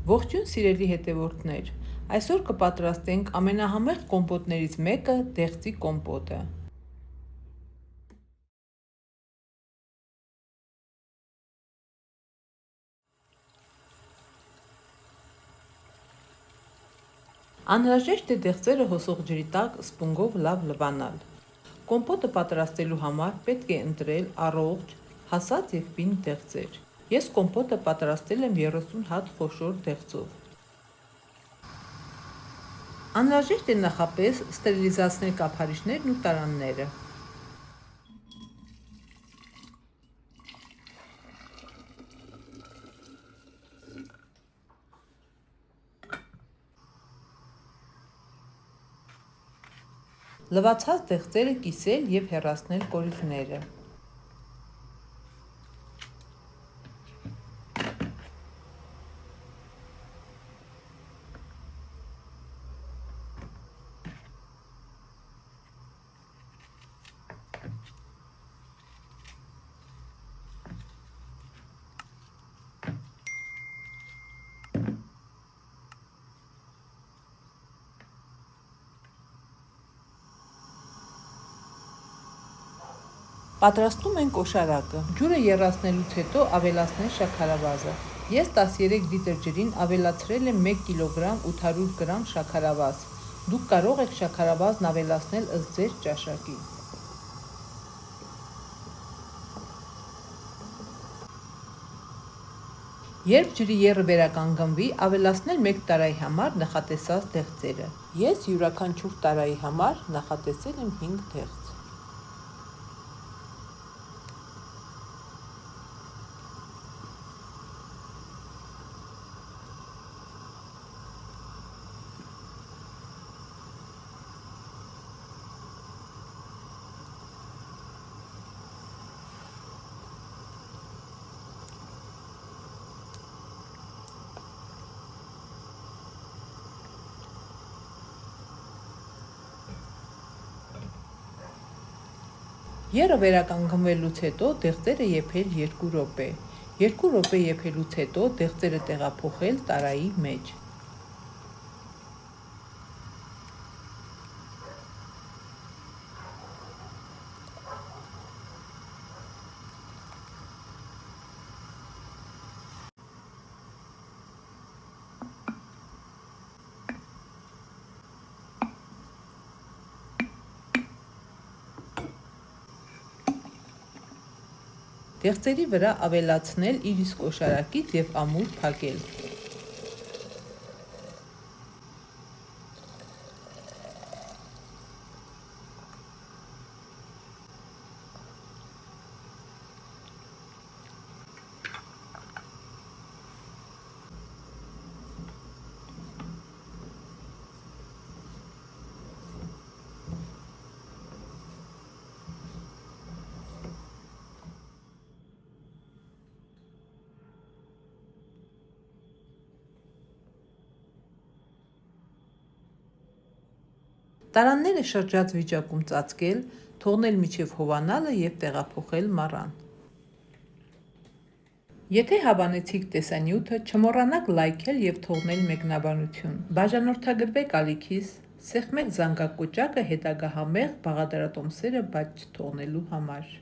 Ողջույն սիրելի հետևորդներ, այսօր կպատրաստենք ամենահամեղ կոմպոտներից մեկը դեղձի կոմպոտը։ Անհրաժեշտ է դեղձերը հոսող ջրի տակ սպունգով լավ լվանալ։ Կոմպոտը պատրաստելու համար պետք է ընտրել առողջ, հասած և պինդ դեղձեր։ Ես կոմպոտը պատրաստել եմ 30 հատ խոշոր դեղձով։ Անհրաժեշտ է նախապես ստերիլիզացնել կափարիչներն ու տարանները։ Լվացած դեղձերը կիսել և հեռացնել կորիզները։ Պատրաստում ենք օշարակը։ Ջուրը եռացնելուց հետո ավելացնել շաքարավազը։ Ես 13 լիտր ջրին ավելացրել եմ 1 կգ 800 գ շաքարավազ։ Դուք կարող եք շաքարավազն ավելացնել ըստ ձեր ճաշակի։ Երբ ջրի եռը վերականգնվի, ավելացնել 1 տարայի համար նախատեսած դեղձերը։ Ես յուրաքանչյուր տարայի համար նախատեսել եմ 5 դեղձ։ Եռը վերականգնվելուց հետո դեղձերը եփել 2 րոպե։ 2 րոպե եփելուց հետո դեղձերը տեղափոխել տարայի մեջ։ Դեղձերի վրա ավելացնել իր իսկ օշարակից և ամուր փակել։ Տարանները շրջած վիճակում ծածկել, թողնել մինչև հովանալը և տեղափոխել մառան։ Եթե հավանեցիք տեսանյութը, չմոռանաք լայքել և թողնել մեկնաբանություն։ Բաժանորդագրվեք ալիքիս, սեղմեք զանգակոճակը հետագա համեղ բաղադրատոմսերը բաց չթողնելու համար։